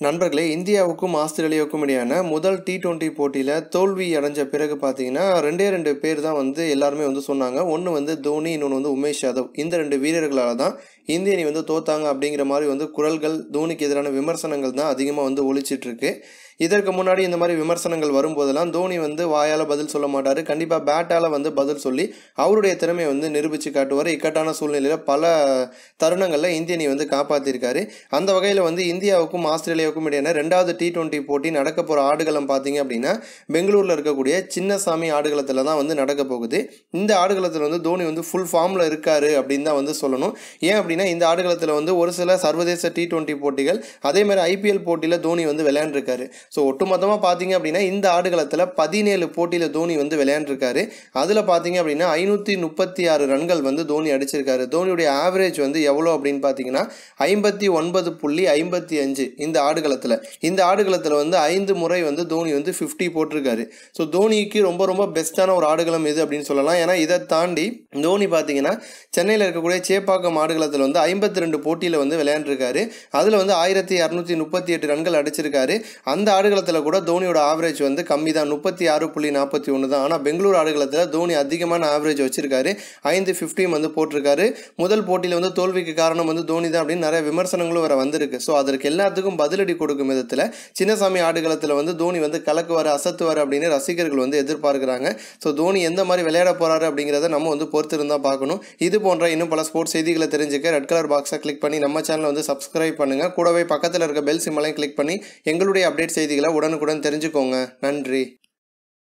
நண்பர்களே, இந்தியாவுக்கும் ஆஸ்திரேலியாவுக்கும் இடையான முதல் T20 போட்டியில் தோல்வி அடைஞ்ச பிறகு பார்த்தீங்கன்னா 2 பேர் தான் எல்லாருமே சொன்னாங்க. ஒன்று தோனி, இன்னொன்று உமேஷ் யாதவ். இந்த 2 வீரர்களால் தான் இந்திய அணி தோத்தாங்க அப்படிங்கிற மாதிரி குரல்கள், தோனிக்கு எதிரான விமர்சனங்கள் தான் அதிகமாக ஒலிச்சிட்டு இருக்கு. இதற்கு முன்னாடி இந்த மாதிரி விமர்சனங்கள் வரும்போதெல்லாம் தோனி வாயால் பதில் சொல்ல மாட்டார். கண்டிப்பாக பேட்டால் பதில் சொல்லி அவருடைய திறமையை நிரூபித்து காட்டுவார். இக்கட்டான சூழ்நிலையில் பல தருணங்களில் இந்திய அணி காப்பாற்றிருக்காரு. அந்த வகையில் இந்தியாவுக்கும் ஆஸ்திரேலியாவுக்கும் இடையான 2வது T20 போட்டி நடக்க போகிற ஆடுகளம் பார்த்தீங்க அப்படின்னா பெங்களூரில் இருக்கக்கூடிய சின்னசாமி ஆடுகளத்தில் தான் நடக்க போகுது. இந்த ஆடுகளத்தில் தோனி ஃபுல் ஃபார்மில் இருக்கார் அப்படின்னு தான் சொல்லணும். ஏன் அப்படின்னா இந்த ஆடுகளத்தில் ஒரு சில சர்வதேச T20 போட்டிகள், அதே மாதிரி IPL போட்டியில் தோனி விளையாண்டுருக்காரு. ஸோ ஒட்டுமொத்தமாக பார்த்தீங்க அப்படின்னா இந்த ஆடுகளத்தில் 17 போட்டியில் தோனி விளையாண்டுருக்காரு. அதில் பார்த்தீங்க அப்படின்னா 536 ரன்கள் தோனி அடிச்சிருக்காரு. தோனியுடைய ஆவரேஜ் எவ்வளோ அப்படின்னு பார்த்தீங்கன்னா 59.55 இந்த ஆடுகளத்தில் 5 முறை தோனி 50 போட்டிருக்காரு. ஸோ தோனிக்கு ரொம்ப பெஸ்ட்டான ஒரு ஆடுகளம் இது அப்படின்னு சொல்லலாம். ஏன்னா இதை தாண்டி தோனி பார்த்தீங்கன்னா சென்னையில் இருக்கக்கூடிய சேப்பாக்கம் ஆடுகளத்தில் 52 போட்டியில் விளையாண்டுருக்காரு. அதில் 1238 ரன்கள் அடிச்சிருக்காரு. அந்த ஆடுகளத்தில் கூட தோனியோட ஆவரேஜ் கம்மி தான், 36.41 தான். ஆனால் பெங்களூர் ஆடுகளத்தில் தோனி அதிகமான ஆவரேஜ் வச்சிருக்காரு. 550 போட்டிருக்காரு. முதல் போட்டியில் தோல்விக்கு காரணம் தோனி தான் அப்படின்னு நிறைய விமர்சனங்களும் வேற வந்திருக்கு. ஸோ அதற்கு எல்லாத்துக்கும் பதிலடி கொடுக்கும் விதத்தில் சின்னசாமி ஆடுகளத்தில் தோனி கலக்குவார், அசத்துவார் அப்படின்னு ரசிகர்கள் எதிர்பார்க்குறாங்க. ஸோ தோனி எந்த மாதிரி விளையாட போறாரு அப்படிங்கிறத நம்ம பொறுத்து இருந்தால் பார்க்கணும். இது போன்ற இன்னும் பல ஸ்போர்ட்ஸ் செய்திகளை தெரிஞ்சுக்க ரெட் கலர் பாக்ஸை கிளிக் பண்ணி நம்ம சேனலை சப்ஸ்கிரைப் பண்ணுங்க. கூடவே பக்கத்தில் இருக்க பெல் சிம்மலையும் கிளிக் பண்ணி எங்களுடைய அப்டேட் செய்திகளை உடனுக்குடன் தெரிஞ்சுக்கோங்க. நன்றி.